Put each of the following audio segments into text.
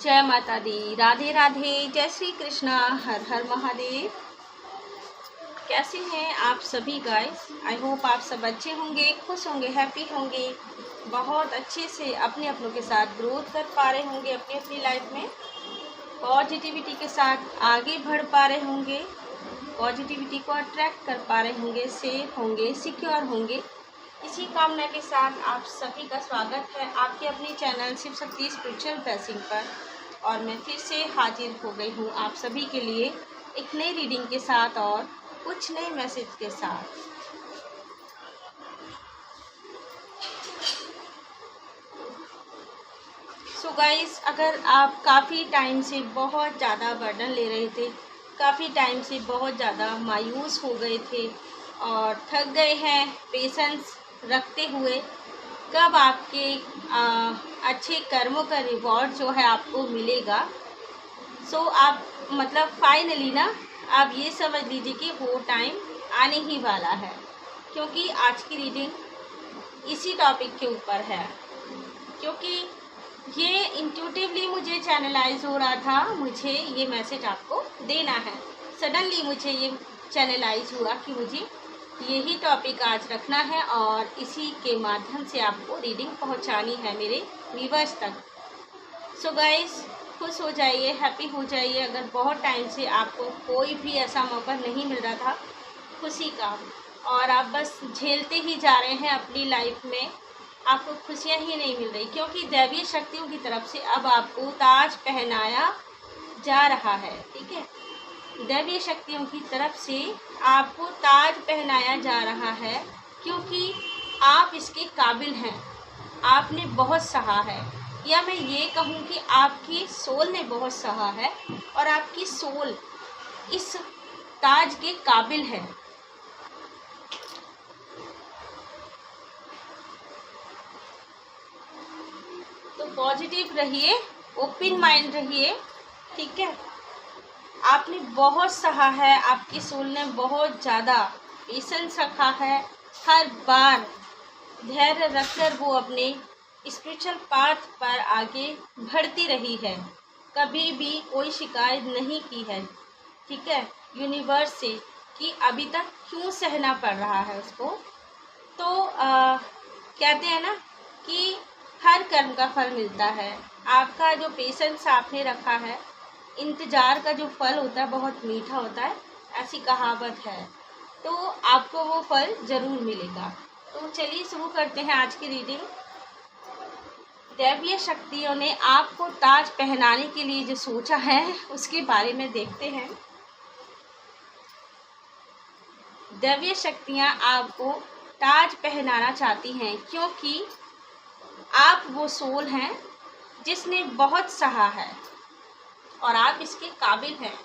जय माता दी, राधे राधे, जय श्री कृष्णा, हर हर महादेव। कैसे हैं आप सभी गाइस? आई होप आप सब अच्छे होंगे, खुश होंगे, हैप्पी होंगे, बहुत अच्छे से अपने अपनों के साथ ग्रोथ कर पा रहे होंगे, अपनी अपनी लाइफ में पॉजिटिविटी के साथ आगे बढ़ पा रहे होंगे, पॉजिटिविटी को अट्रैक्ट कर पा रहे होंगे, सेफ होंगे, सिक्योर होंगे। इसी कामना के साथ आप सभी का स्वागत है आपके अपने channel Shiv Shakti spiritual blessing पर। और मैं फिर से हाजिर हो गई हूँ आप सभी के लिए एक नई रीडिंग के साथ और कुछ नए मैसेज के साथ। सो गाइस, अगर आप काफ़ी टाइम से बहुत ज़्यादा बर्डन ले रहे थे, काफ़ी टाइम से बहुत ज़्यादा मायूस हो गए थे और थक गए हैं पेशेंस रखते हुए, कब आपके अच्छे कर्मों का रिवॉर्ड जो है आपको मिलेगा। सो आप मतलब फाइनली ना आप ये समझ लीजिए कि वो टाइम आने ही वाला है, क्योंकि आज की रीडिंग इसी टॉपिक के ऊपर है। क्योंकि ये इंट्यूटिवली मुझे चैनलाइज हो रहा था, मुझे ये मैसेज आपको देना है। सडनली मुझे ये चैनलाइज हुआ कि मुझे यही टॉपिक आज रखना है और इसी के माध्यम से आपको रीडिंग पहुंचानी है मेरे व्यूअर्स तक। सो गाइस, खुश हो जाइए, हैप्पी हो जाइए। अगर बहुत टाइम से आपको कोई भी ऐसा मौका नहीं मिल रहा था खुशी का और आप बस झेलते ही जा रहे हैं अपनी लाइफ में, आपको खुशियाँ ही नहीं मिल रही, क्योंकि दैवीय शक्तियों की तरफ से अब आपको ताज पहनाया जा रहा है। ठीक है, दैवीय शक्तियों की तरफ से आपको ताज पहनाया जा रहा है, क्योंकि आप इसके काबिल हैं। आपने बहुत सहा है, या मैं ये कहूँ कि आपकी सोल ने बहुत सहा है और आपकी सोल इस ताज के काबिल है। तो पॉजिटिव रहिए, ओपन माइंड रहिए। ठीक है, आपने बहुत सहा है, आपकी सोल ने बहुत ज़्यादा पेशेंस रखा है। हर बार धैर्य रखकर वो अपने स्पिरिचुअल पाथ पर आगे बढ़ती रही है, कभी भी कोई शिकायत नहीं की है। ठीक है, यूनिवर्स से कि अभी तक क्यों सहना पड़ रहा है उसको। तो कहते हैं ना कि हर कर्म का फल मिलता है। आपका जो पेशेंस आपने रखा है, इंतज़ार का जो फल होता है बहुत मीठा होता है, ऐसी कहावत है। तो आपको वो फल ज़रूर मिलेगा। तो चलिए शुरू करते हैं आज की रीडिंग। दैवीय शक्तियों ने आपको ताज पहनाने के लिए जो सोचा है उसके बारे में देखते हैं। दैवीय शक्तियाँ आपको ताज पहनाना चाहती हैं, क्योंकि आप वो सोल हैं जिसने बहुत सहा है और आप इसके काबिल हैं।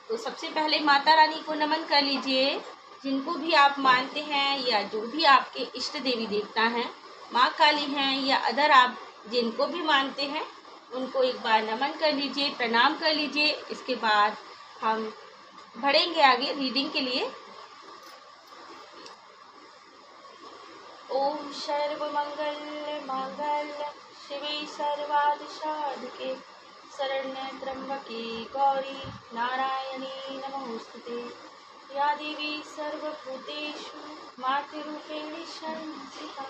तो सबसे पहले माता रानी को नमन कर लीजिए, जिनको भी आप मानते हैं या जो भी आपके इष्ट देवी देवता हैं, माँ काली हैं या अदर आप जिनको भी मानते हैं, उनको एक बार नमन कर लीजिए, प्रणाम कर लीजिए। इसके बाद हम बढ़ेंगे आगे रीडिंग के लिए। ओम सर्वमंगल मंगल शिवे सर्वार्थ साधके शरण्य त्र्यंबके गौरी नारायणी नमोस्तुते। या देवी सर्वभूतेषु मातृरूपेण संस्थिता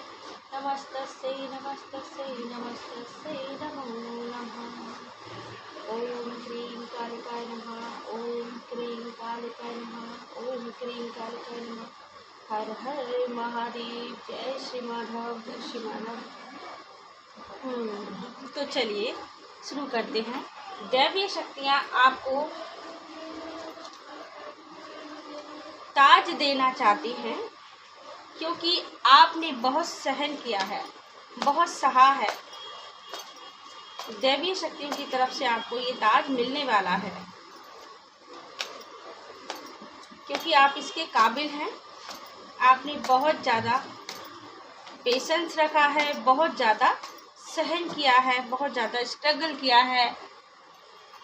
नमस्तस्यै नमस्तस्यै नमस्तस्यै नमो नमः। ओम क्रीं कालिकाय नमः, ओम क्रीं कालिकाय नमः, ओम क्रीं कालिकाय नमः। हर हर महादेव, जय श्री माधव, जय श्री माधव। तो चलिए शुरू करते हैं। दैवीय शक्तियाँ आपको ताज देना चाहती हैं, क्योंकि आपने बहुत सहन किया है, बहुत सहा है। दैवीय शक्तियों की तरफ से आपको ये ताज मिलने वाला है, क्योंकि आप इसके काबिल हैं। आपने बहुत ज़्यादा पेशेंस रखा है, बहुत ज़्यादा सहन किया है, बहुत ज़्यादा स्ट्रगल किया है।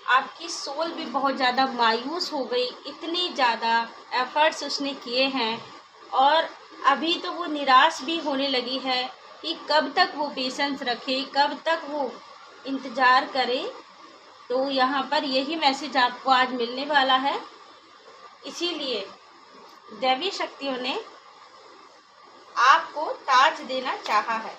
आपकी सोल भी बहुत ज़्यादा मायूस हो गई, इतनी ज़्यादा एफर्ट्स उसने किए हैं और अभी तो वो निराश भी होने लगी है कि कब तक वो पेशेंस रखे, कब तक वो इंतज़ार करें। तो यहाँ पर यही मैसेज आपको आज मिलने वाला है, इसीलिए दैवीय शक्तियों ने आपको ताज देना चाहा है।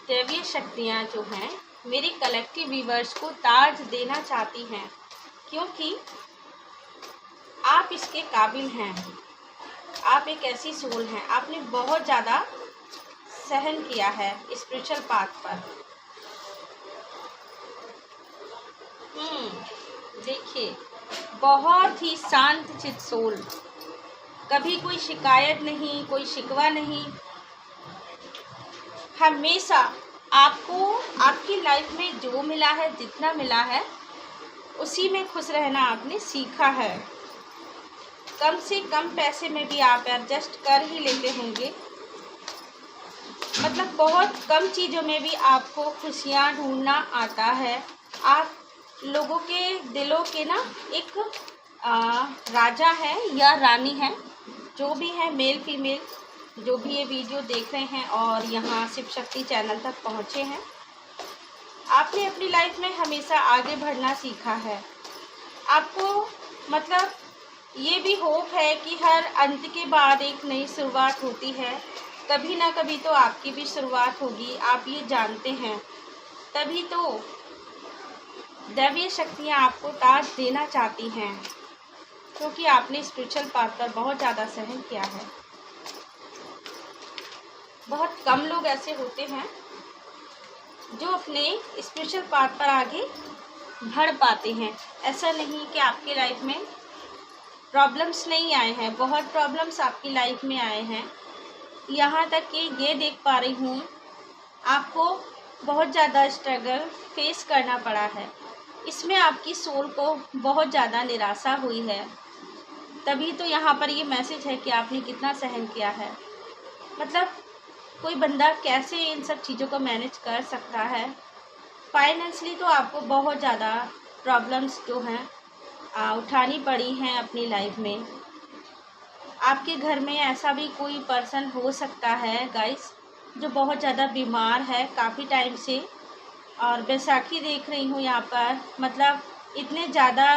दैवीय शक्तियाँ जो हैं मेरे कलेक्टिव व्यूअर्स को ताज देना चाहती हैं, क्योंकि आप इसके काबिल हैं। आप एक ऐसी सोल हैं, आपने बहुत ज़्यादा सहन किया है स्पिरिचुअल पाथ पर। देखिए, बहुत ही शांत चित्त सोल, कभी कोई शिकायत नहीं, कोई शिकवा नहीं। हमेशा आपको आपकी लाइफ में जो मिला है, जितना मिला है, उसी में खुश रहना आपने सीखा है। कम से कम पैसे में भी आप एडजस्ट कर ही लेते होंगे, मतलब बहुत कम चीज़ों में भी आपको खुशियाँ ढूंढना आता है। आप लोगों के दिलों के ना एक राजा है या रानी है, जो भी है, मेल फीमेल, जो भी ये वीडियो देख रहे हैं और यहाँ शिव शक्ति चैनल तक पहुँचे हैं, आपने अपनी लाइफ में हमेशा आगे बढ़ना सीखा है। आपको मतलब ये भी होप है कि हर अंत के बाद एक नई शुरुआत होती है। कभी ना कभी तो आपकी भी शुरुआत होगी, आप ये जानते हैं। तभी तो दैवीय शक्तियाँ आपको ताज देना चाहती हैं, क्योंकि आपने स्पिरिचुअल पाथ पर बहुत ज़्यादा सहन किया है। बहुत कम लोग ऐसे होते हैं जो अपने स्पिरिचुअल पाथ पर आगे बढ़ पाते हैं। ऐसा नहीं कि आपकी लाइफ में प्रॉब्लम्स नहीं आए हैं, बहुत प्रॉब्लम्स आपकी लाइफ में आए हैं। यहाँ तक कि ये देख पा रही हूँ, आपको बहुत ज़्यादा स्ट्रगल फेस करना पड़ा है। इसमें आपकी सोल को बहुत ज़्यादा निराशा हुई है। तभी तो यहाँ पर ये मैसेज है कि आपने कितना सहन किया है। मतलब कोई बंदा कैसे इन सब चीज़ों को मैनेज कर सकता है। फाइनेंशली तो आपको बहुत ज़्यादा प्रॉब्लम्स जो हैं उठानी पड़ी हैं अपनी लाइफ में। आपके घर में ऐसा भी कोई पर्सन हो सकता है गाइस, जो बहुत ज़्यादा बीमार है काफ़ी टाइम से। और बैसाखी देख रही हूँ यहाँ पर, मतलब इतने ज़्यादा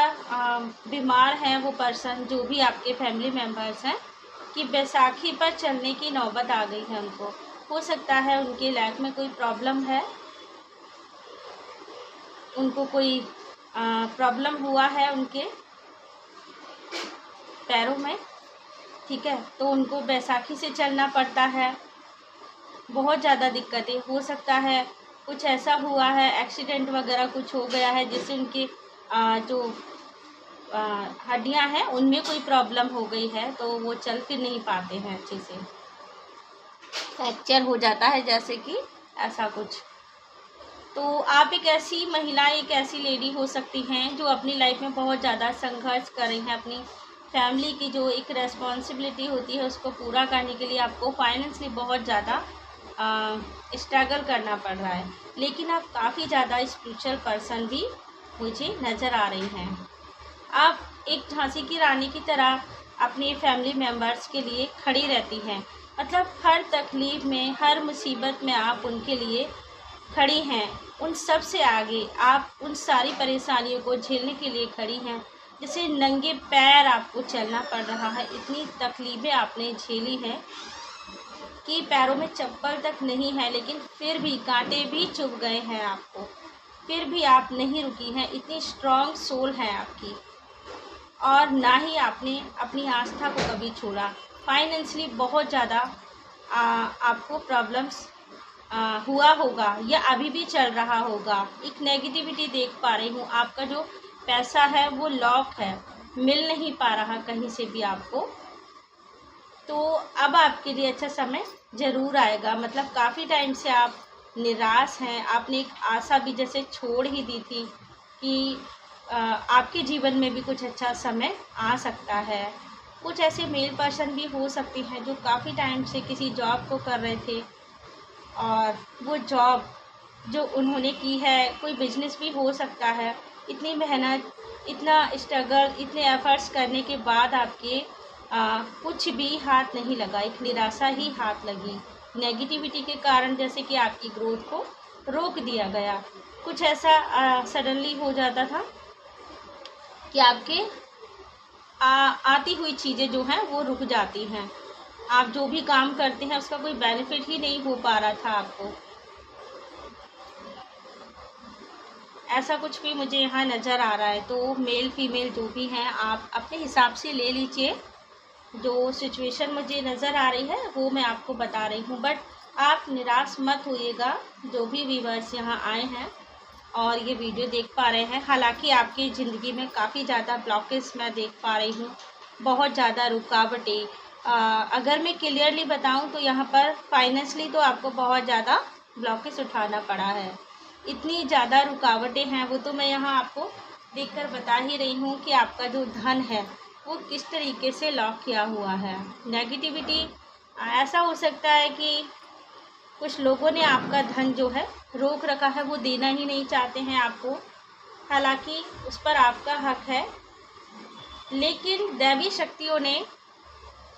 बीमार हैं वो पर्सन, जो भी आपके फैमिली मेम्बर्स हैं, कि बैसाखी पर चलने की नौबत आ गई है उनको। हो सकता है उनके लाइफ में कोई प्रॉब्लम है, उनको कोई प्रॉब्लम हुआ है उनके पैरों में, ठीक है, तो उनको बैसाखी से चलना पड़ता है। बहुत ज़्यादा दिक्कतें, हो सकता है कुछ ऐसा हुआ है, एक्सीडेंट वगैरह कुछ हो गया है, जिससे उनके जो हड्डियां हैं उनमें कोई प्रॉब्लम हो गई है, तो वो चल फिर नहीं पाते हैं अच्छे से, फ्रैक्चर हो जाता है जैसे कि ऐसा कुछ। तो आप एक ऐसी महिला, एक ऐसी लेडी हो सकती हैं जो अपनी लाइफ में बहुत ज़्यादा संघर्ष कर रही हैं। अपनी फैमिली की जो एक रेस्पॉन्सिबिलिटी होती है उसको पूरा करने के लिए आपको फाइनेंशली बहुत ज़्यादा स्ट्रगल करना पड़ रहा है। लेकिन आप काफ़ी ज़्यादा स्पिरिचुअल पर्सन भी मुझे नज़र आ रही हैं। आप एक झांसी की रानी की तरह अपने फैमिली मेम्बर्स के लिए खड़ी रहती हैं। मतलब हर तकलीफ़ में, हर मुसीबत में आप उनके लिए खड़ी हैं। उन सब से आगे आप उन सारी परेशानियों को झेलने के लिए खड़ी हैं। जैसे नंगे पैर आपको चलना पड़ रहा है, इतनी तकलीफ़ें आपने झेली हैं कि पैरों में चप्पल तक नहीं है, लेकिन फिर भी कांटे भी चुभ गए हैं आपको, फिर भी आप नहीं रुकी हैं। इतनी स्ट्रॉन्ग सोल है आपकी, और ना ही आपने अपनी आस्था को कभी छोड़ा। फाइनेंशली बहुत ज़्यादा आपको प्रॉब्लम्स हुआ होगा या अभी भी चल रहा होगा। एक नेगेटिविटी देख पा रही हूँ, आपका जो पैसा है वो लॉक है, मिल नहीं पा रहा कहीं से भी आपको। तो अब आपके लिए अच्छा समय ज़रूर आएगा। मतलब काफ़ी टाइम से आप निराश हैं, आपने एक आशा भी जैसे छोड़ ही दी थी कि आपके जीवन में भी कुछ अच्छा समय आ सकता है। कुछ ऐसे मेल पर्सन भी हो सकते हैं जो काफ़ी टाइम से किसी जॉब को कर रहे थे, और वो जॉब जो उन्होंने की है, कोई बिजनेस भी हो सकता है, इतनी मेहनत इतना स्ट्रगल, इतने एफर्ट्स करने के बाद आपके कुछ भी हाथ नहीं लगा, एक निराशा ही हाथ लगी नेगेटिविटी के कारण, जैसे कि आपकी ग्रोथ को रोक दिया गया। कुछ ऐसा सडनली हो जाता था कि आपके आती हुई चीज़ें जो हैं वो रुक जाती हैं। आप जो भी काम करते हैं उसका कोई बेनिफिट ही नहीं हो पा रहा था आपको। ऐसा कुछ भी मुझे यहाँ नज़र आ रहा है। तो मेल फीमेल जो भी हैं आप अपने हिसाब से ले लीजिए। जो सिचुएशन मुझे नज़र आ रही है वो मैं आपको बता रही हूँ, बट आप निराश मत होइएगा। जो भी व्यूअर्स यहाँ आए हैं और ये वीडियो देख पा रहे हैं, हालांकि आपकी ज़िंदगी में काफ़ी ज़्यादा ब्लॉकेज मैं देख पा रही हूँ, बहुत ज़्यादा रुकावटें। अगर मैं क्लियरली बताऊँ तो यहाँ पर फाइनेंशली तो आपको बहुत ज़्यादा ब्लॉकेज उठाना पड़ा है। इतनी ज़्यादा रुकावटें हैं, वो तो मैं यहाँ आपको देखकर बता ही रही हूँ कि आपका जो धन है वो किस तरीके से लॉक किया हुआ है। नेगेटिविटी ऐसा हो सकता है कि कुछ लोगों ने आपका धन जो है रोक रखा है, वो देना ही नहीं चाहते हैं आपको, हालांकि उस पर आपका हक है। लेकिन दैवीय शक्तियों ने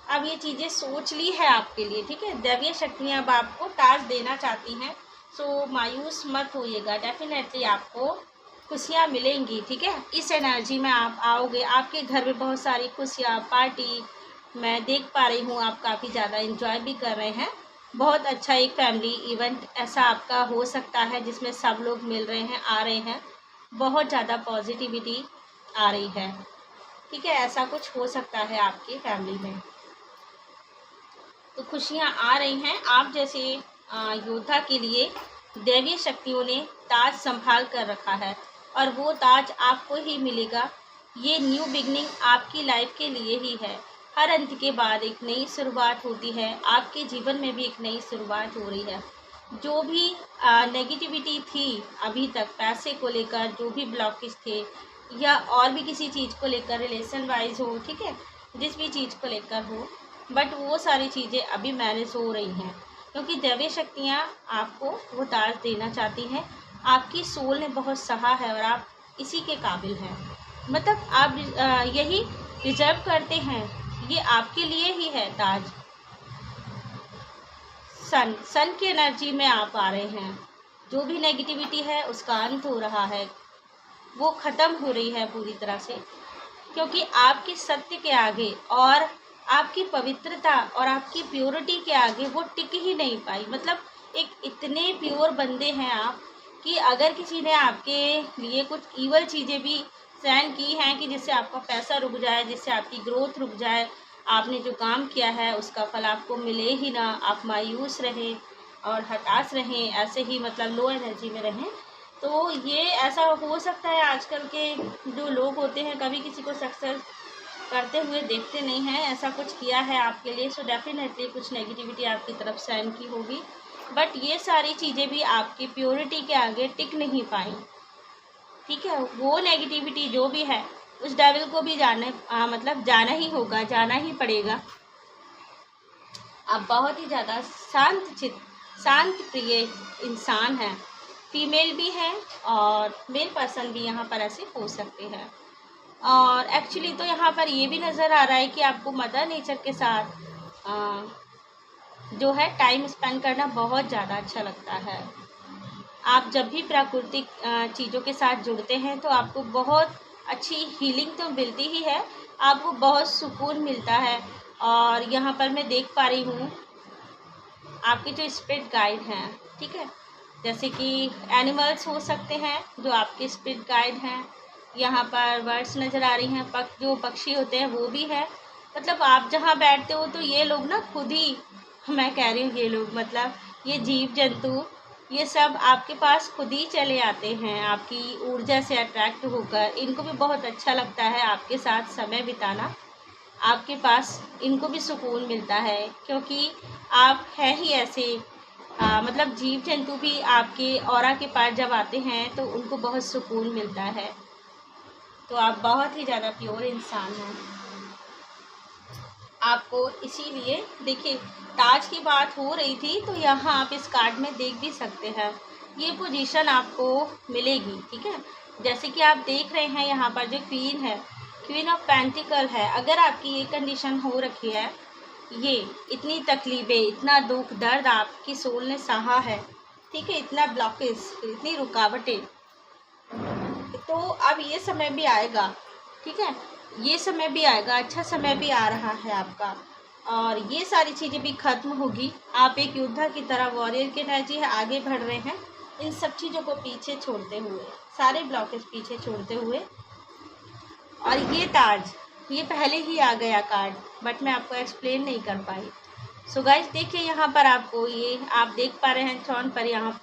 अब ये चीज़ें सोच ली है आपके लिए, ठीक है। दैवीय शक्तियाँ अब आपको ताज देना चाहती हैं, सो मायूस मत होइएगा। डेफिनेटली आपको खुशियाँ मिलेंगी, ठीक है। इस एनर्जी में आप आओगे, आपके घर में बहुत सारी खुशियाँ, पार्टी मैं देख पा रही हूँ। आप काफ़ी ज़्यादा एंजॉय भी कर रहे हैं। बहुत अच्छा एक फैमिली इवेंट ऐसा आपका हो सकता है जिसमें सब लोग मिल रहे हैं, आ रहे हैं। बहुत ज़्यादा पॉजिटिविटी आ रही है, ठीक है। ऐसा कुछ हो सकता है आपकी फैमिली में, तो खुशियाँ आ रही हैं। आप जैसे योद्धा के लिए दैवीय शक्तियों ने ताज संभाल कर रखा है और वो ताज आपको ही मिलेगा। ये न्यू बिगनिंग आपकी लाइफ के लिए ही है। हर अंत के बाद एक नई शुरुआत होती है। आपके जीवन में भी एक नई शुरुआत हो रही है। जो भी नेगेटिविटी थी अभी तक, पैसे को लेकर जो भी ब्लॉकेज थे या और भी किसी चीज़ को लेकर, रिलेशन वाइज हो, ठीक है, जिस भी चीज़ को लेकर हो, बट वो सारी चीज़ें अभी मैनेज हो रही हैं, क्योंकि दैवीय शक्तियाँ आपको वो ताज देना चाहती हैं। आपकी सोल ने बहुत सहा है और आप इसी के काबिल हैं। मतलब आप यही डिजर्व करते हैं, ये आपके लिए ही है ताज। सन की एनर्जी में आप आ रहे हैं। जो भी नेगेटिविटी है उसका अंत हो रहा है, वो ख़त्म हो रही है पूरी तरह से, क्योंकि आपके सत्य के आगे और आपकी पवित्रता और आपकी प्योरिटी के आगे वो टिक ही नहीं पाई। मतलब एक इतने प्योर बंदे हैं आप कि अगर किसी ने आपके लिए कुछ ईवल चीज़ें भी सहन की हैं कि जिससे आपका पैसा रुक जाए, जिससे आपकी ग्रोथ रुक जाए, आपने जो काम किया है उसका फल आपको मिले ही ना, आप मायूस रहें और हताश रहें, ऐसे ही मतलब लो एनर्जी में रहें, तो ये ऐसा हो सकता है। आजकल के जो लोग होते हैं कभी किसी को सक्सेस करते हुए देखते नहीं हैं। ऐसा कुछ किया है आपके लिए, सो डेफिनेटली कुछ नेगेटिविटी आपकी तरफ सहन की होगी, बट ये सारी चीज़ें भी आपकी प्योरिटी के आगे टिक नहीं पाई, ठीक है। वो नेगेटिविटी जो भी है उस डेविल को भी मतलब जाना ही होगा, जाना ही पड़ेगा। आप बहुत ही ज़्यादा शांत चित्त, शांत प्रिय इंसान हैं। फीमेल भी हैं और मेल पर्सन भी यहाँ पर ऐसे हो सकते हैं। और एक्चुअली तो यहाँ पर ये भी नज़र आ रहा है कि आपको मदर नेचर के साथ जो है टाइम स्पेंड करना बहुत ज़्यादा अच्छा लगता है। आप जब भी प्राकृतिक चीज़ों के साथ जुड़ते हैं तो आपको बहुत अच्छी हीलिंग तो मिलती ही है, आपको बहुत सुकून मिलता है। और यहाँ पर मैं देख पा रही हूँ आपके जो स्पिरिट गाइड हैं, ठीक है, जैसे कि एनिमल्स हो सकते हैं जो आपके स्पिरिट गाइड हैं। यहाँ पर बर्ड्स नज़र आ रही हैं, जो पक्षी होते हैं वो भी है। मतलब आप जहाँ बैठते हो तो ये लोग ना खुद ही, मैं कह रही हूँ ये लोग मतलब ये जीव जंतु, ये सब आपके पास खुद ही चले आते हैं आपकी ऊर्जा से अट्रैक्ट होकर। इनको भी बहुत अच्छा लगता है आपके साथ समय बिताना, आपके पास इनको भी सुकून मिलता है, क्योंकि आप हैं ही ऐसे मतलब जीव जंतु भी आपके ऑरा के पास जब आते हैं तो उनको बहुत सुकून मिलता है। तो आप बहुत ही ज़्यादा प्योर इंसान हैं। आपको इसीलिए देखिए ताज की बात हो रही थी तो यहाँ आप इस कार्ड में देख भी सकते हैं, ये पोजीशन आपको मिलेगी, ठीक है। जैसे कि आप देख रहे हैं यहाँ पर जो क्वीन है, क्वीन ऑफ पेंटिकल है, अगर आपकी ये कंडीशन हो रखी है, ये इतनी तकलीफ़ें, इतना दुख दर्द आपकी सोल ने सहा है, ठीक है, इतना ब्लॉकेज, इतनी रुकावटें, तो अब ये समय भी आएगा, ठीक है, ये समय भी आएगा, अच्छा समय भी आ रहा है आपका, और ये सारी चीज़ें भी ख़त्म होगी। आप एक योद्धा की तरह, वॉरियर की एनर्जी है, आगे बढ़ रहे हैं इन सब चीज़ों को पीछे छोड़ते हुए, सारे ब्लॉकेज पीछे छोड़ते हुए। और ये ताज, ये पहले ही आ गया कार्ड, बट मैं आपको एक्सप्लेन नहीं कर पाई। सो गाइस देखिए यहाँ पर आपको, ये आप देख पा रहे हैं थ्रोन पर यहाँ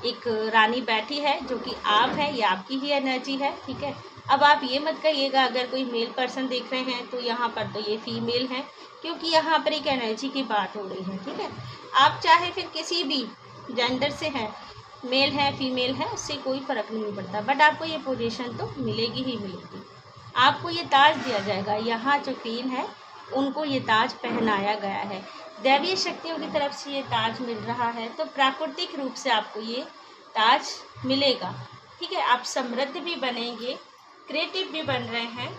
एक रानी बैठी है जो कि आप है, ये आपकी ही एनर्जी है, ठीक है। अब आप ये मत कहिएगा अगर कोई मेल पर्सन देख रहे हैं तो यहाँ पर तो ये फीमेल है, क्योंकि यहाँ पर एक एनर्जी की बात हो रही है, ठीक है। आप चाहे फिर किसी भी जेंडर से हैं, मेल है फीमेल है, उससे कोई फ़र्क नहीं पड़ता, बट आपको ये पोजीशन तो मिलेगी ही मिलेगी। आपको ये ताज दिया जाएगा, यहाँ जो क्वीन है उनको ये ताज पहनाया गया है, दैवीय शक्तियों की तरफ से ये ताज मिल रहा है, तो प्राकृतिक रूप से आपको ये ताज मिलेगा, ठीक है। आप समृद्ध भी बनेंगे, क्रिएटिव भी बन रहे हैं,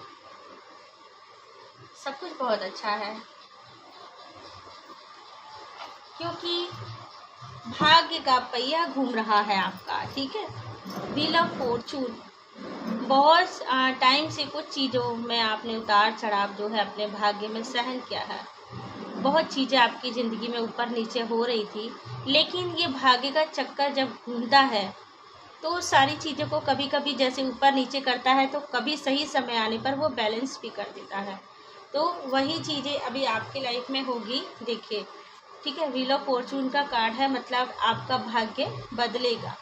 सब कुछ बहुत अच्छा है, क्योंकि भाग्य का पहिया घूम रहा है आपका, ठीक है। व्हील ऑफ फॉर्चून, बहुत टाइम से कुछ चीज़ों में आपने उतार चढ़ाव जो है अपने भाग्य में सहन किया है, बहुत चीज़ें आपकी ज़िंदगी में ऊपर नीचे हो रही थी, लेकिन ये भाग्य का चक्कर जब घूमता है तो सारी चीज़ों को कभी कभी जैसे ऊपर नीचे करता है, तो कभी सही समय आने पर वो बैलेंस भी कर देता है, तो वही चीज़ें अभी आपकी लाइफ में होगी, देखिए, ठीक है। व्हील ऑफ फॉर्चून का कार्ड है, मतलब आपका भाग्य बदलेगा,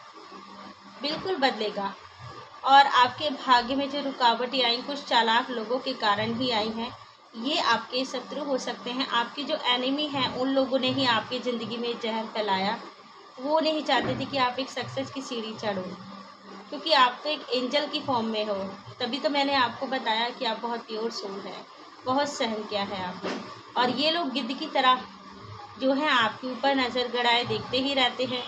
बिल्कुल बदलेगा, और आपके भाग्य में जो रुकावटें आई, कुछ चालाक लोगों के कारण ही आई हैं, ये आपके शत्रु हो सकते हैं, आपके जो एनिमी हैं उन लोगों ने ही आपकी ज़िंदगी में जहर फैलाया, वो नहीं चाहते थे कि आप एक सक्सेस की सीढ़ी चढ़ो, क्योंकि आप तो एक एंजल की फॉर्म में हो, तभी तो मैंने आपको बताया कि आप बहुत प्योर सोल है, बहुत सहन किया है आपने, और ये लोग गिद्ध की तरह जो है आपके ऊपर नज़र गड़ाए देखते ही रहते हैं,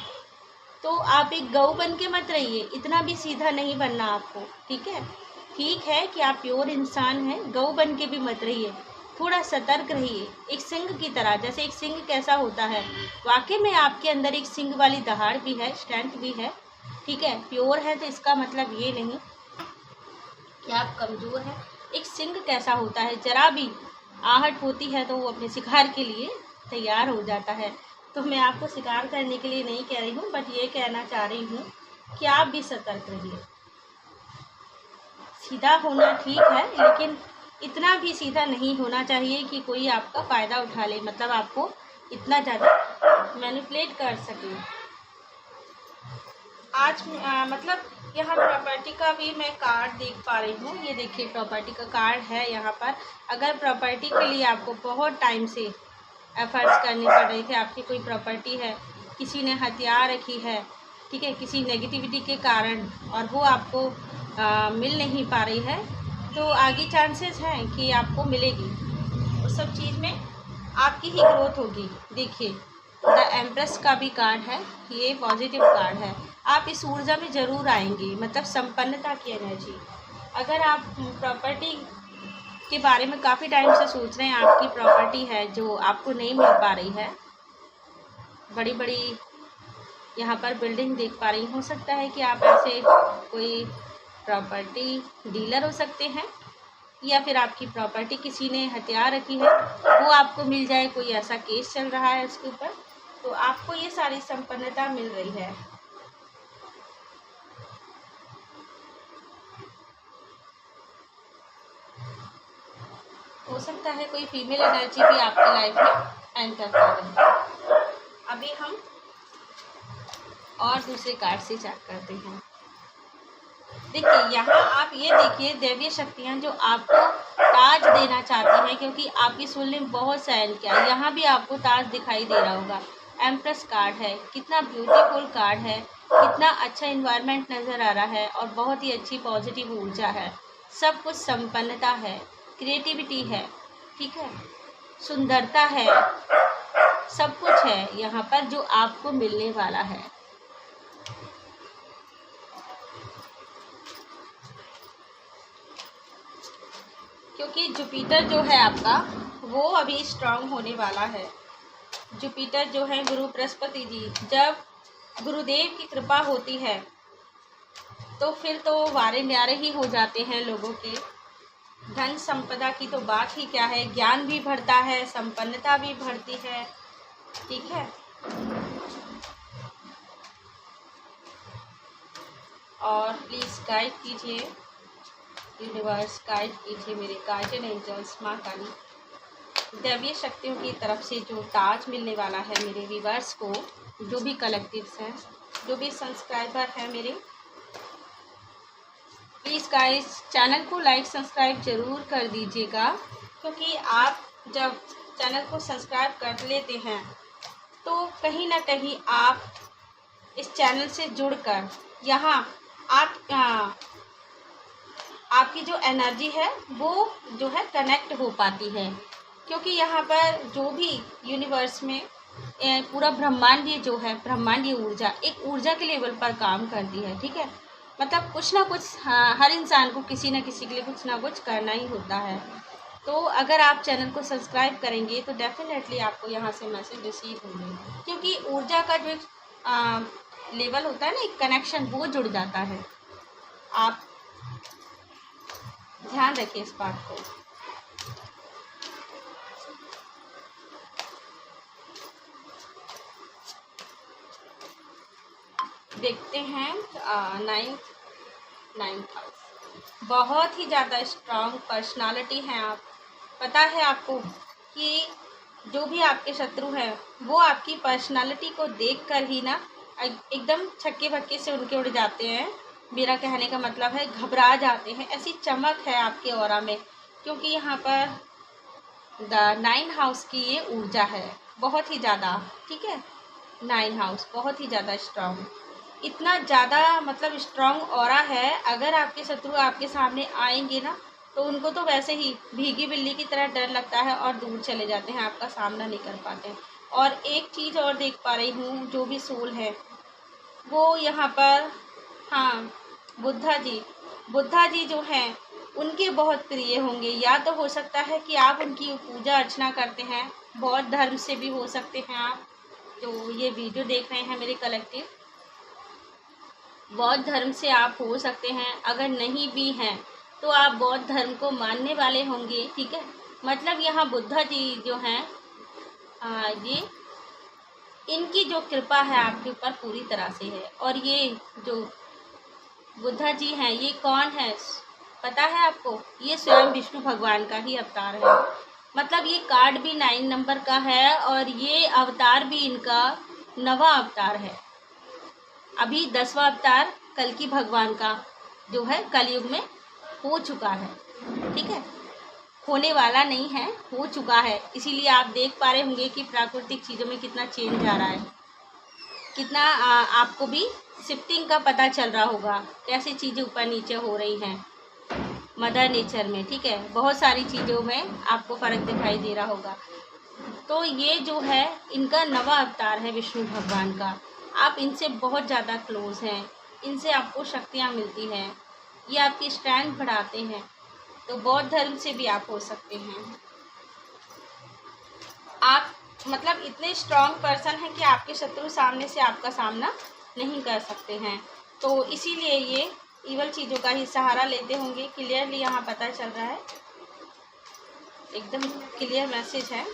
तो आप एक गऊ बन के मत रहिए, इतना भी सीधा नहीं बनना आपको, ठीक है। ठीक है कि आप प्योर इंसान हैं, गऊ बन के भी मत रहिए, थोड़ा सतर्क रहिए, एक सिंह की तरह, जैसे एक सिंह कैसा होता है, वाकई में आपके अंदर एक सिंह वाली दहाड़ भी है, स्ट्रेंथ भी है, ठीक है। प्योर है तो इसका मतलब ये नहीं कि आप कमज़ोर हैं। एक सिंह कैसा होता है, जरा भी आहट होती है तो वो अपने शिकार के लिए तैयार हो जाता है, तो मैं आपको शिकार करने के लिए नहीं कह रही हूँ, बट ये कहना चाह रही हूँ कि आप भी सतर्क रहिए। सीधा होना ठीक है, लेकिन इतना भी सीधा नहीं होना चाहिए कि कोई आपका फ़ायदा उठा ले, मतलब आपको इतना ज़्यादा मैनिपुलेट कर सके। आज मतलब यहाँ प्रॉपर्टी का भी मैं कार्ड देख पा रही हूँ, ये देखिए प्रॉपर्टी का कार्ड है यहाँ पर। अगर प्रॉपर्टी के लिए आपको बहुत टाइम से एफर्ट्स करनी पड़ रही थी, आपकी कोई प्रॉपर्टी है, किसी ने हथियार रखी है, ठीक है, किसी नेगेटिविटी के कारण, और वो आपको मिल नहीं पा रही है, तो आगे चांसेस हैं कि आपको मिलेगी, उस सब चीज़ में आपकी ही ग्रोथ होगी। देखिए द एम्प्रेस का भी कार्ड है, ये पॉजिटिव कार्ड है, आप इस ऊर्जा में ज़रूर आएंगे, मतलब संपन्नता की एनर्जी। अगर आप प्रॉपर्टी के बारे में काफ़ी टाइम से सोच रहे हैं, आपकी प्रॉपर्टी है जो आपको नहीं मिल पा रही है, बड़ी बड़ी यहाँ पर बिल्डिंग देख पा रही, हो सकता है कि आप ऐसे कोई प्रॉपर्टी डीलर हो सकते हैं, या फिर आपकी प्रॉपर्टी किसी ने हथियार रखी है वो आपको मिल जाए, कोई ऐसा केस चल रहा है उसके ऊपर, तो आपको ये सारी संपन्नता मिल रही है। हो सकता है कोई फीमेल एनर्जी भी आपकी लाइफ में एंटर कर रही है। अभी हम और दूसरे कार्ड से चेक करते हैं। देखिए यहाँ आप ये देखिए दैवीय शक्तियाँ जो आपको ताज देना चाहती हैं, क्योंकि आपकी सोल ने बहुत सहन किया, यहाँ भी आपको ताज दिखाई दे रहा होगा। एम्प्रेस कार्ड है, कितना ब्यूटीफुल कार्ड है, कितना अच्छा इन्वायरमेंट नज़र आ रहा है, और बहुत ही अच्छी पॉजिटिव ऊर्जा है, सब कुछ संपन्नता है, क्रिएटिविटी है, ठीक है, सुंदरता है, सब कुछ है यहाँ पर जो आपको मिलने वाला है। क्योंकि जुपिटर जो है आपका वो अभी स्ट्रांग होने वाला है। जुपिटर जो है गुरु बृहस्पति जी, जब गुरुदेव की कृपा होती है तो फिर तो वारे न्यारे ही हो जाते हैं लोगों के। धन संपदा की तो बात ही क्या है, ज्ञान भी बढ़ता है, संपन्नता भी बढ़ती है। ठीक है, और प्लीज़ गाइड कीजिए, यूनिवर्स गाइड कीजिए मेरे गार्डियन एंजल्स, माँ काली दैवीय शक्तियों की तरफ से जो ताज मिलने वाला है मेरे व्यूअर्स को, जो भी कलेक्टिव्स हैं, जो भी सब्सक्राइबर हैं मेरे, प्लीज़ गाइस चैनल को लाइक सब्सक्राइब ज़रूर कर दीजिएगा। क्योंकि आप जब चैनल को सब्सक्राइब कर लेते हैं तो कहीं ना कहीं आप इस चैनल से जुड़कर यहाँ आपकी जो एनर्जी है वो जो है कनेक्ट हो पाती है। क्योंकि यहाँ पर जो भी यूनिवर्स में पूरा ब्रह्मांडीय जो है, ब्रह्मांडीय ऊर्जा एक ऊर्जा के लेवल पर काम करती है। ठीक है, मतलब कुछ ना कुछ हर इंसान को किसी न किसी के लिए कुछ ना कुछ करना ही होता है। तो अगर आप चैनल को सब्सक्राइब करेंगे तो डेफिनेटली आपको यहाँ से मैसेज रिसीव होंगे। क्योंकि ऊर्जा का जो लेवल होता है ना, एक कनेक्शन, वो जुड़ जाता है। आप ध्यान रखिए इस बात को। देखते हैं नाइन्थ हाउस। बहुत ही ज़्यादा स्ट्रांग पर्सनालिटी हैं आप। पता है आपको कि जो भी आपके शत्रु हैं वो आपकी पर्सनालिटी को देखकर ही ना एकदम छक्के भक्के से उनके उड़ जाते हैं। मेरा कहने का मतलब है घबरा जाते हैं, ऐसी चमक है आपके ऑरा में। क्योंकि यहाँ पर द 9 हाउस की ये ऊर्जा है बहुत ही ज़्यादा। ठीक है, 9 हाउस बहुत ही ज़्यादा स्ट्रांग, इतना ज़्यादा मतलब स्ट्रांग ऑरा है। अगर आपके शत्रु आपके सामने आएंगे ना तो उनको तो वैसे ही भीगी बिल्ली की तरह डर लगता है और दूर चले जाते हैं, आपका सामना नहीं कर पाते हैं। और एक चीज़ और देख पा रही हूँ, जो भी सोल है वो यहाँ पर, हाँ, बुद्धा जी जो हैं उनके बहुत प्रिय होंगे। या तो हो सकता है कि आप उनकी पूजा अर्चना करते हैं, बौद्ध धर्म से भी हो सकते हैं आप जो ये वीडियो देख रहे हैं मेरे कलेक्टिव, बौद्ध धर्म से आप हो सकते हैं। अगर नहीं भी हैं तो आप बौद्ध धर्म को मानने वाले होंगे। ठीक है, मतलब यहाँ बुद्धा जी जो हैं ये इनकी जो कृपा है आपके ऊपर पूरी तरह से है। और ये जो बुद्धा जी हैं ये कौन है पता है आपको? ये स्वयं विष्णु भगवान का ही अवतार है। मतलब ये कार्ड भी 9 नंबर का है और ये अवतार भी इनका 9वां अवतार है। अभी 10वां अवतार कल्कि भगवान का जो है कलयुग में हो चुका है। ठीक है, होने वाला नहीं है, हो चुका है। इसीलिए आप देख पा रहे होंगे कि प्राकृतिक चीज़ों में कितना चेंज आ रहा है, कितना आपको भी शिफ्टिंग का पता चल रहा होगा, कैसी चीज़ें ऊपर नीचे हो रही हैं मदर नेचर में। ठीक है, बहुत सारी चीज़ों में आपको फ़र्क दिखाई दे रहा होगा। तो ये जो है इनका 9वां अवतार है विष्णु भगवान का। आप इनसे बहुत ज़्यादा क्लोज़ हैं, इनसे आपको शक्तियाँ मिलती हैं, ये आपकी स्ट्रेंथ बढ़ाते हैं। तो बौद्ध धर्म से भी आप हो सकते हैं। आप मतलब इतने स्ट्रांग पर्सन हैं कि आपके शत्रु सामने से आपका सामना नहीं कर सकते हैं। तो इसीलिए ये ईवल चीज़ों का ही सहारा लेते होंगे। क्लियरली यहाँ पता चल रहा है, एकदम क्लियर मैसेज है।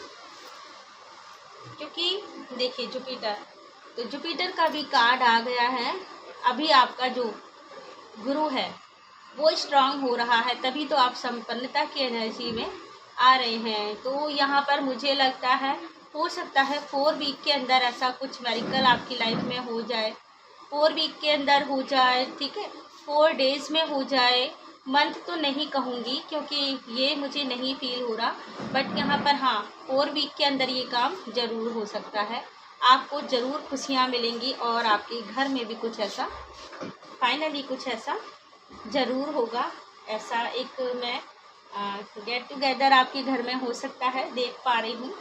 क्योंकि देखिए जुपिटर, तो जुपिटर का भी कार्ड आ गया है। अभी आपका जो गुरु है वो स्ट्रांग हो रहा है, तभी तो आप संपन्नता की एनर्जी में आ रहे हैं। तो यहाँ पर मुझे लगता है हो सकता है 4 वीक के अंदर ऐसा कुछ मेरिकल आपकी लाइफ में हो जाए, 4 वीक के अंदर हो जाए। ठीक है, 4 डेज़ में हो जाए, मंथ तो नहीं कहूँगी क्योंकि ये मुझे नहीं फील हो रहा, बट यहाँ पर हाँ 4 वीक के अंदर ये काम ज़रूर हो सकता है। आपको ज़रूर खुशियाँ मिलेंगी और आपके घर में भी कुछ ऐसा फाइनली कुछ ऐसा ज़रूर होगा। ऐसा एक मैं गेट टुगेदर आपके घर में हो सकता है, देख पा रही हूँ,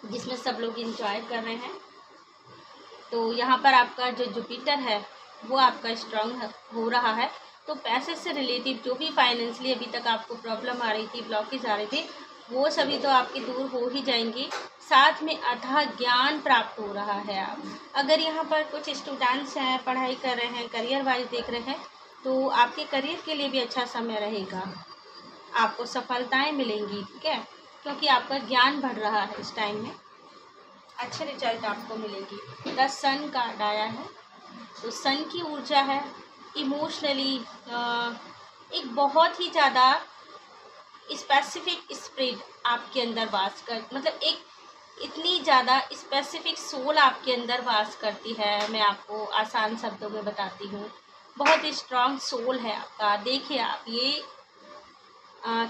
जिसमें सब लोग इंजॉय कर रहे हैं। तो यहाँ पर आपका जो जुपिटर है वो आपका स्ट्रांग हो रहा है। तो पैसे से रिलेटिव जो भी फाइनेंशियली अभी तक आपको प्रॉब्लम आ रही थी, ब्लॉकेज आ रहे थे, वो सभी तो आपके दूर हो ही जाएंगी। साथ में अथाह ज्ञान प्राप्त हो रहा है। आप अगर यहाँ पर कुछ स्टूडेंट्स हैं, पढ़ाई कर रहे हैं, करियर वाइज देख रहे हैं, तो आपके करियर के लिए भी अच्छा समय रहेगा। आपको सफलताएं मिलेंगी, ठीक है, क्योंकि आपका ज्ञान बढ़ रहा है। इस टाइम में अच्छे रिजल्ट आपको मिलेगी। द सन कार्ड आया है, तो सन की ऊर्जा है इमोशनली एक बहुत ही ज़्यादा स्पेसिफिक स्पिरिट आपके अंदर वास कर, मतलब एक इतनी ज़्यादा स्पेसिफिक सोल आपके अंदर वास करती है। मैं आपको आसान शब्दों में बताती हूँ, बहुत ही स्ट्रांग सोल है आपका। देखिए आप ये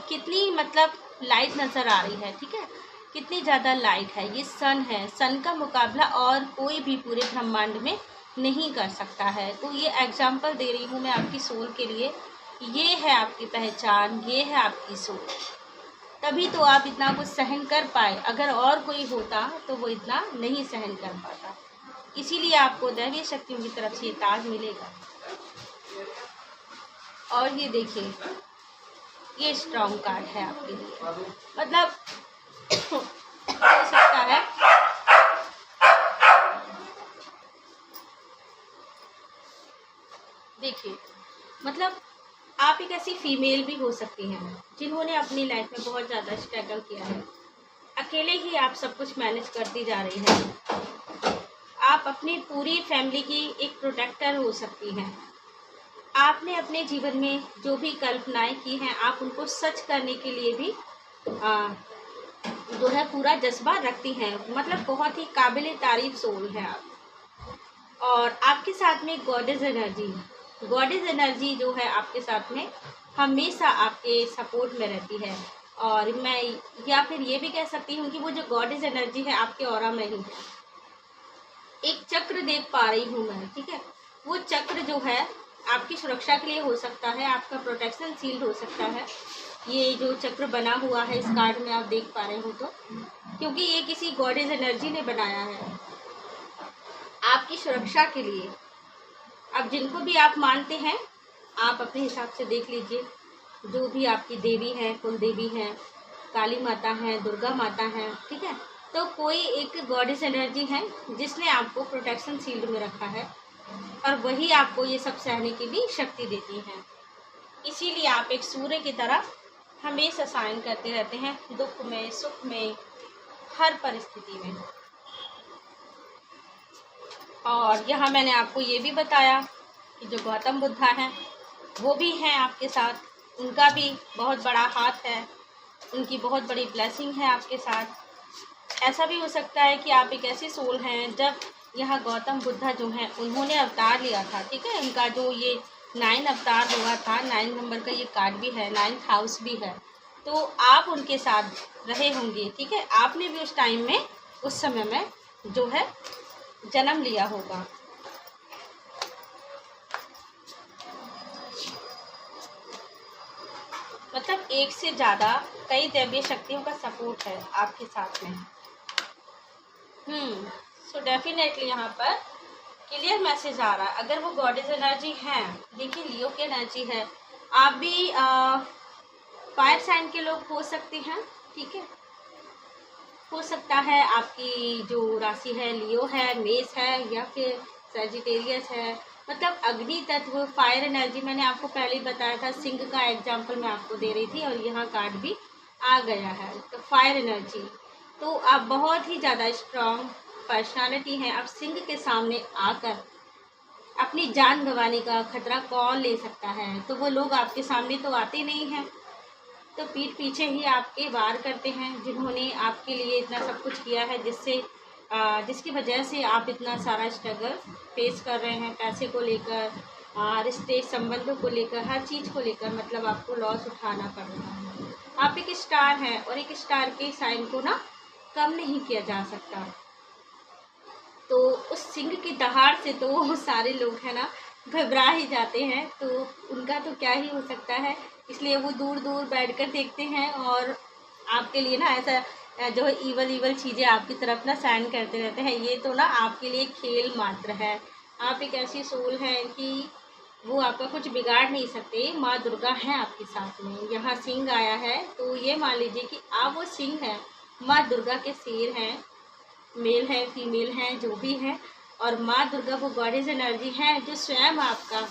कितनी मतलब लाइट नज़र आ रही है, ठीक है, कितनी ज़्यादा लाइट है। ये सन है, सन का मुकाबला और कोई भी पूरे ब्रह्मांड में नहीं कर सकता है। तो ये एग्जाम्पल दे रही हूँ मैं आपकी सोल के लिए। ये है आपकी पहचान, ये है आपकी सोच, तभी तो आप इतना कुछ सहन कर पाए। अगर और कोई होता तो वो इतना नहीं सहन कर पाता। इसीलिए आपको दैवीय शक्तियों की तरफ से ये ताज मिलेगा। और ये देखिए, ये स्ट्रॉन्ग कार्ड है आपके लिए, मतलब हो सकता है देखिए, मतलब आप एक ऐसी फीमेल भी हो सकती हैं जिन्होंने अपनी लाइफ में बहुत ज़्यादा स्ट्रगल किया है। अकेले ही आप सब कुछ मैनेज करती जा रही हैं। आप अपनी पूरी फैमिली की एक प्रोटेक्टर हो सकती हैं। आपने अपने जीवन में जो भी कल्पनाएं की हैं, आप उनको सच करने के लिए भी जो है पूरा जज्बा रखती हैं। मतलब बहुत ही काबिल तारीफ सोल है आप। और आपके साथ में गॉडेज एनर्जी जो है आपके साथ में हमेशा आपके सपोर्ट में रहती है। और मैं या फिर ये भी कह सकती हूँ कि वो जो गॉडेज एनर्जी है आपके ऑरा में ही है। एक चक्र देख पा रही हूँ मैं, ठीक है, वो चक्र जो है आपकी सुरक्षा के लिए हो सकता है, आपका प्रोटेक्शन शील्ड हो सकता है। ये जो चक्र बना हुआ है इस कार्ड में आप देख पा रहे हो, तो क्योंकि ये किसी गॉडेज एनर्जी ने बनाया है आपकी सुरक्षा के लिए। अब जिनको भी आप मानते हैं, आप अपने हिसाब से देख लीजिए। जो भी आपकी देवी है, कुल देवी हैं, काली माता है, दुर्गा माता है, ठीक है, तो कोई एक गॉडेस एनर्जी है जिसने आपको प्रोटेक्शन शील्ड में रखा है, और वही आपको ये सब सहने की भी शक्ति देती हैं। इसीलिए आप एक सूर्य की तरह हमेशा शाइन करते रहते हैं, दुख में, सुख में, हर परिस्थिति में। और यहाँ मैंने आपको ये भी बताया कि जो गौतम बुद्धा हैं वो भी हैं आपके साथ, उनका भी बहुत बड़ा हाथ है, उनकी बहुत बड़ी ब्लेसिंग है आपके साथ। ऐसा भी हो सकता है कि आप एक ऐसी सोल हैं, जब यहाँ गौतम बुद्धा जो हैं उन्होंने अवतार लिया था, ठीक है, उनका जो ये 9 अवतार हुआ था, 9 नंबर का ये कार्ड भी है, 9th हाउस भी है, तो आप उनके साथ रहे होंगे, ठीक है, आपने भी उस टाइम में, उस समय में जो है जन्म लिया होगा। मतलब एक से ज़्यादा कई दैवीय शक्तियों का सपोर्ट है आपके साथ में। सो डेफिनेटली यहाँ पर क्लियर मैसेज आ रहा है। अगर वो गॉडेज एनर्जी है, देखिए लियो की एनर्जी है, आप भी फायर साइन के लोग हो सकते हैं, ठीक है, हो सकता है आपकी जो राशि है लियो है, मेष है, या फिर सजिटेरियस है। मतलब अग्नि तत्व, फायर एनर्जी, मैंने आपको पहले ही बताया था, सिंह का एग्जाम्पल मैं आपको दे रही थी, और यहाँ कार्ड भी आ गया है, तो फायर एनर्जी। तो आप बहुत ही ज़्यादा स्ट्रॉन्ग पर्सनालिटी हैं। अब सिंह के सामने आकर अपनी जान गंवाने का खतरा कौन ले सकता है, तो वो लोग आपके सामने तो आते नहीं हैं, तो पीठ पीछे ही आपके वार करते हैं, जिन्होंने आपके लिए इतना सब कुछ किया है, जिसकी वजह से आप इतना सारा स्ट्रगल फेस कर रहे हैं, पैसे को लेकर, रिश्ते संबंधों को लेकर, हर चीज़ को लेकर, मतलब आपको लॉस उठाना पड़ रहा है। आप एक स्टार हैं, और एक स्टार के साइन को ना कम नहीं किया जा सकता। तो उस सिंह की दहाड़ से तो वो सारे लोग हैं ना घबरा ही जाते हैं, तो उनका तो क्या ही हो सकता है, इसलिए वो दूर दूर बैठकर देखते हैं, और आपके लिए ना ऐसा जो है ईवल चीज़ें आपकी तरफ ना सेंड करते रहते हैं। ये तो ना आपके लिए खेल मात्र है। आप एक ऐसी सोल हैं कि वो आपका कुछ बिगाड़ नहीं सकते। माँ दुर्गा हैं आपके साथ में। यहाँ सिंह आया है तो ये मान लीजिए कि आप वो सिंह हैं, माँ दुर्गा के शेर हैं, मेल है फीमेल हैं जो भी हैं। और माँ दुर्गा वो गॉडेस एनर्जी है जो स्वयं आपका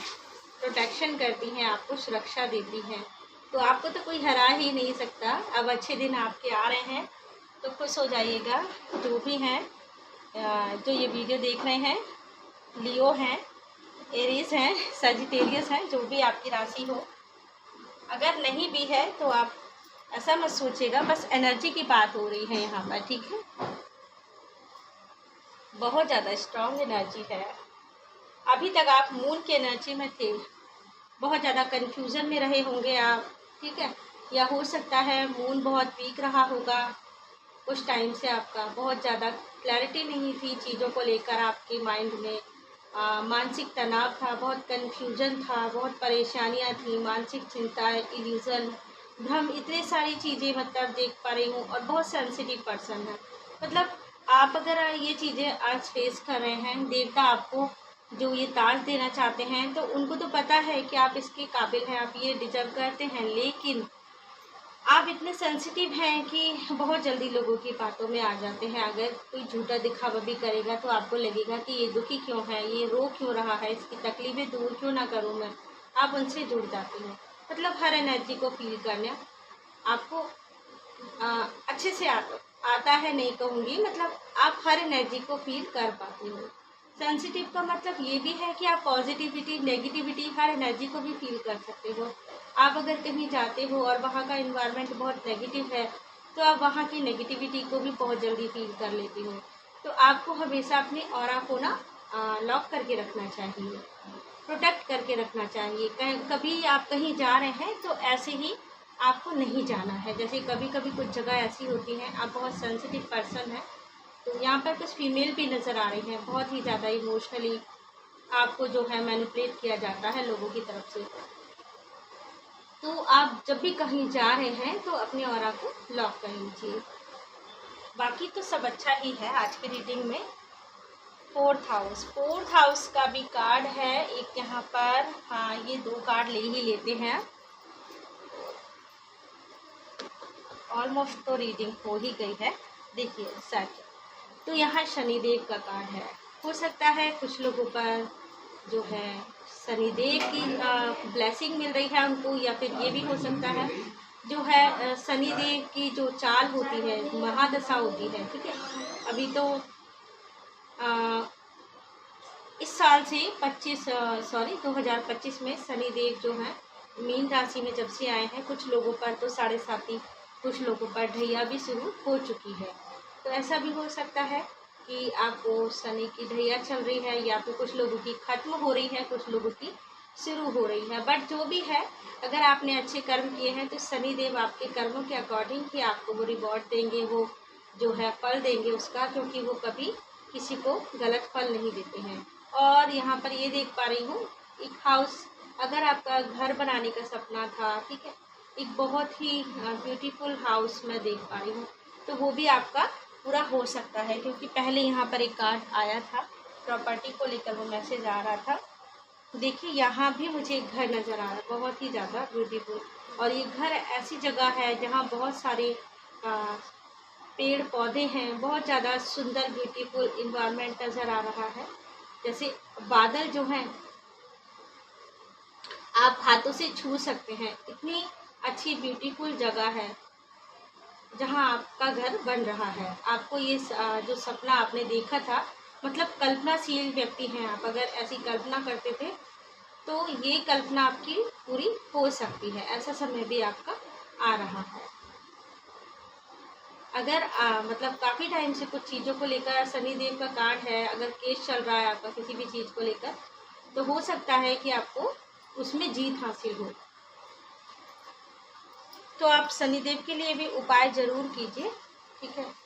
प्रोटेक्शन करती हैं, आपको सुरक्षा देती हैं। तो आपको तो कोई हरा ही नहीं सकता। अब अच्छे दिन आपके आ रहे हैं तो खुश हो जाइएगा। जो भी हैं जो ये वीडियो देख रहे हैं, लियो हैं, एरीज हैं, सजिटेरियस हैं, जो भी आपकी राशि हो। अगर नहीं भी है तो आप ऐसा मत सोचिएगा, बस एनर्जी की बात हो रही है यहाँ पर, ठीक है। बहुत ज़्यादा स्ट्रॉन्ग एनर्जी है। अभी तक आप मून की एनर्जी में थे, बहुत ज़्यादा कन्फ्यूज़न में रहे होंगे आप, ठीक है। या हो सकता है मून बहुत वीक रहा होगा कुछ टाइम से, आपका बहुत ज़्यादा क्लैरिटी नहीं थी चीज़ों को लेकर, आपके माइंड में मानसिक तनाव था, बहुत कन्फ्यूजन था, बहुत परेशानियां थी, मानसिक चिंता, इल्यूज़न, भ्रम, इतनी सारी चीज़ें मतलब देख पा रही हूँ। और बहुत सेंसिटिव पर्सन है, मतलब आप अगर ये चीज़ें आज फेस कर रहे हैं, देवता आपको जो ये ताज देना चाहते हैं तो उनको तो पता है कि आप इसके काबिल हैं, आप ये डिजर्व करते हैं। लेकिन आप इतने सेंसिटिव हैं कि बहुत जल्दी लोगों की बातों में आ जाते हैं। अगर कोई झूठा दिखावा भी करेगा तो आपको लगेगा कि ये दुखी क्यों है, ये रो क्यों रहा है, इसकी तकलीफ़ें दूर क्यों ना करूं मैं। आप उनसे जुड़ जाते हैं। मतलब हर एनर्जी को फील करना आपको अच्छे से आता है, नहीं कहूँगी, मतलब आप हर एनर्जी को फील कर पाते हो। सेंसिटिव का मतलब ये भी है कि आप पॉजिटिविटी, नेगेटिविटी, हर एनर्जी को भी फील कर सकते हो। आप अगर कहीं जाते हो और वहाँ का इन्वायरमेंट बहुत नेगेटिव है तो आप वहाँ की नेगेटिविटी को भी बहुत जल्दी फील कर लेते हो। तो आपको हमेशा अपने ऑरा को ना लॉक करके रखना चाहिए, प्रोटेक्ट करके रखना चाहिए। कभी आप कहीं जा रहे हैं तो ऐसे ही आपको नहीं जाना है। जैसे कभी कभी कुछ जगह ऐसी होती हैं, आप बहुत सेंसिटिव पर्सन हैं तो यहाँ पर कुछ फीमेल भी नज़र आ रही हैं, बहुत ही ज़्यादा इमोशनली आपको जो है मैनिपुलेट किया जाता है लोगों की तरफ से। तो आप जब भी कहीं जा रहे हैं तो अपने ऑरा को लॉक कर लीजिए। बाकी तो सब अच्छा ही है आज की रीडिंग में। फोर्थ हाउस का भी कार्ड है एक यहाँ पर। हाँ, ये 2 कार्ड ले ही लेते हैं, ऑलमोस्ट तो रीडिंग हो ही गई है। देखिए सच तो यहाँ शनिदेव का कार्ड है। हो सकता है कुछ लोगों पर जो है शनिदेव की ब्लेसिंग मिल रही है उनको, या फिर ये भी हो सकता है जो है शनिदेव की जो चाल होती है, महादशा होती है, ठीक है। अभी तो आ, इस साल से 2025 में शनिदेव जो है मीन राशि में जब से आए हैं, कुछ लोगों पर तो 7.5, कुछ लोगों पर ढैया भी शुरू हो चुकी है। तो ऐसा भी हो सकता है कि आपको शनि की ढैया चल रही है, या फिर कुछ लोगों की खत्म हो रही है, कुछ लोगों की शुरू हो रही है। बट जो भी है, अगर आपने अच्छे कर्म किए हैं तो शनिदेव आपके कर्मों के अकॉर्डिंग ही आपको वो रिवॉर्ड देंगे, वो जो है फल देंगे उसका, क्योंकि वो कभी किसी को गलत फल नहीं देते हैं। और यहाँ पर ये देख पा रही हूँ एक हाउस, अगर आपका घर बनाने का सपना था, ठीक है, एक बहुत ही ब्यूटीफुल हाउस मैं देख पा रही हूँ, तो वो भी आपका पूरा हो सकता है। क्योंकि पहले यहाँ पर एक कार्ड आया था प्रॉपर्टी को लेकर, वो मैसेज आ रहा था। देखिए यहाँ भी मुझे एक घर नज़र आ रहा है, बहुत ही ज़्यादा ब्यूटीफुल। और ये घर ऐसी जगह है जहाँ बहुत सारे पेड़ पौधे हैं, बहुत ज़्यादा सुंदर ब्यूटीफुल इन्वायरमेंट नज़र आ रहा है। जैसे बादल जो हैं आप हाथों से छू सकते हैं, इतनी अच्छी ब्यूटीफुल जगह है जहां आपका घर बन रहा है। आपको ये जो सपना आपने देखा था, मतलब कल्पनाशील व्यक्ति हैं आप, अगर ऐसी कल्पना करते थे तो ये कल्पना आपकी पूरी हो सकती है। ऐसा समय भी आपका आ रहा है। अगर मतलब काफ़ी टाइम से कुछ चीज़ों को लेकर शनिदेव का कार्ड है, अगर केस चल रहा है आपका किसी भी चीज़ को लेकर, तो हो सकता है कि आपको उसमें जीत हासिल हो। तो आप शनिदेव के लिए भी उपाय ज़रूर कीजिए, ठीक है।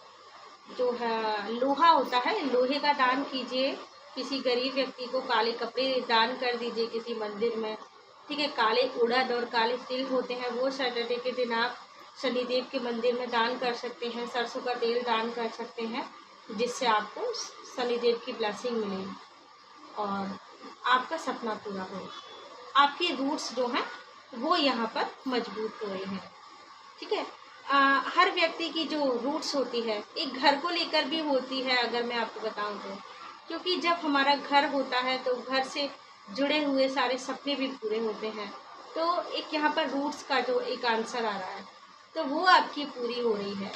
जो है लोहा होता है, लोहे का दान कीजिए, किसी गरीब व्यक्ति को काले कपड़े दान कर दीजिए किसी मंदिर में, ठीक है। काले उड़द और काले तिल होते हैं, वो सैटरडे के दिन आप शनिदेव के मंदिर में दान कर सकते हैं। सरसों का तेल दान कर सकते हैं, जिससे आपको शनिदेव की ब्लेसिंग मिलेगी और आपका सपना पूरा हो। आपके रूट्स जो हैं वो यहाँ पर मजबूत हो रहे हैं। ठीक है। हर व्यक्ति की जो रूट्स होती है एक घर को लेकर भी होती है, अगर मैं आपको बताऊं तो, क्योंकि जब हमारा घर होता है तो घर से जुड़े हुए सारे सपने भी पूरे होते हैं। तो एक यहाँ पर रूट्स का जो एक आंसर आ रहा है तो वो आपकी पूरी हो रही है।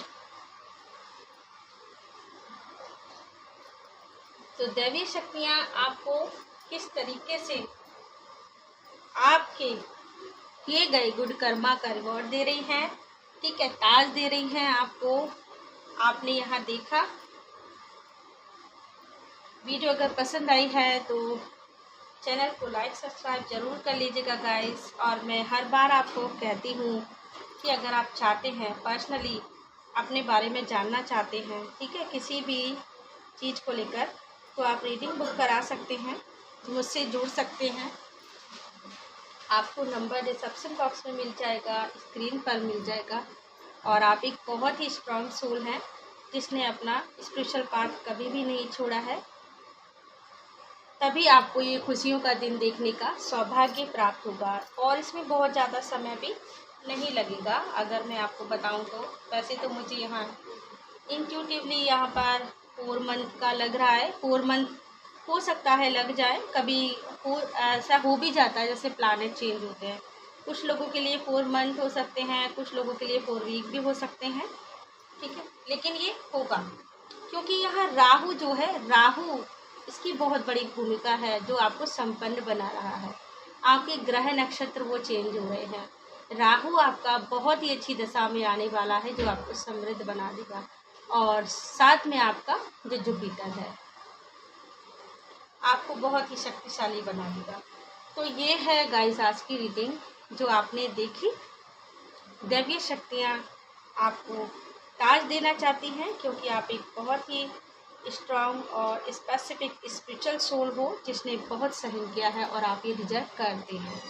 तो दैवीय शक्तियाँ आपको किस तरीके से आपके किए गए गुड कर्मा का रिवॉर्ड दे रही हैं, ठीक है, ताज दे रही हैं आपको। आपने यहाँ देखा। वीडियो अगर पसंद आई है तो चैनल को लाइक सब्सक्राइब जरूर कर लीजिएगा गाइस। और मैं हर बार आपको कहती हूँ कि अगर आप चाहते हैं पर्सनली अपने बारे में जानना चाहते हैं, ठीक है, किसी भी चीज़ को लेकर, तो आप रीडिंग बुक करा सकते हैं, मुझसे जुड़ सकते हैं। आपको नंबर डिस्क्रिप्शन बॉक्स में मिल जाएगा, स्क्रीन पर मिल जाएगा। और आप एक बहुत ही स्ट्रॉन्ग सोल हैं जिसने अपना स्पिरिचुअल पाथ कभी भी नहीं छोड़ा है। तभी आपको ये खुशियों का दिन देखने का सौभाग्य प्राप्त होगा। और इसमें बहुत ज़्यादा समय भी नहीं लगेगा, अगर मैं आपको बताऊं तो। वैसे तो मुझे यहाँ इंट्यूटिवली यहाँ पर 4 मंथ का लग रहा है। 4 मंथ हो सकता है लग जाए, कभी ऐसा हो भी जाता है जैसे प्लानेट चेंज होते हैं। कुछ लोगों के लिए 4 मंथ हो सकते हैं, कुछ लोगों के लिए 4 वीक भी हो सकते हैं, ठीक है, लेकिन ये होगा क्योंकि यहाँ राहु जो है, राहु इसकी बहुत बड़ी भूमिका है जो आपको संपन्न बना रहा है। आपके ग्रह नक्षत्र वो चेंज हो रहे हैं। राहु आपका बहुत ही अच्छी दशा में आने वाला है जो आपको समृद्ध बना देगा। और साथ में आपका जो जुपिटर है आपको बहुत ही शक्तिशाली बना देगा। तो ये है गाइस आज की रीडिंग जो आपने देखी। दैवीय शक्तियाँ आपको ताज देना चाहती हैं क्योंकि आप एक बहुत ही स्ट्रांग और स्पेसिफिक स्पिरिचुअल सोल हो जिसने बहुत सहन किया है और आप ये डिजर्व करते हैं।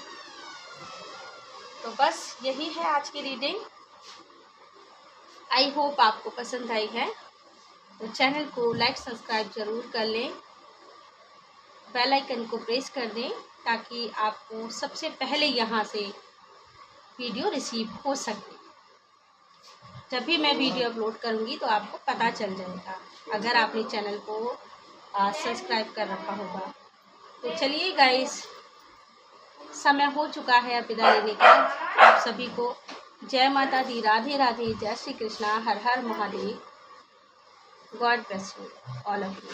तो बस यही है आज की रीडिंग। आई होप आपको पसंद आई है। तो चैनल को लाइक सब्सक्राइब जरूर कर लें, बेल आइकन को प्रेस कर दें ताकि आपको सबसे पहले यहाँ से वीडियो रिसीव हो सके। जब भी मैं वीडियो अपलोड करूँगी तो आपको पता चल जाएगा, अगर आपने चैनल को सब्सक्राइब कर रखा होगा। तो चलिए गाइस, समय हो चुका है विदा लेने का। आप सभी को जय माता दी, राधे राधे, जय श्री कृष्णा, हर हर Mahadev. God bless you all of you.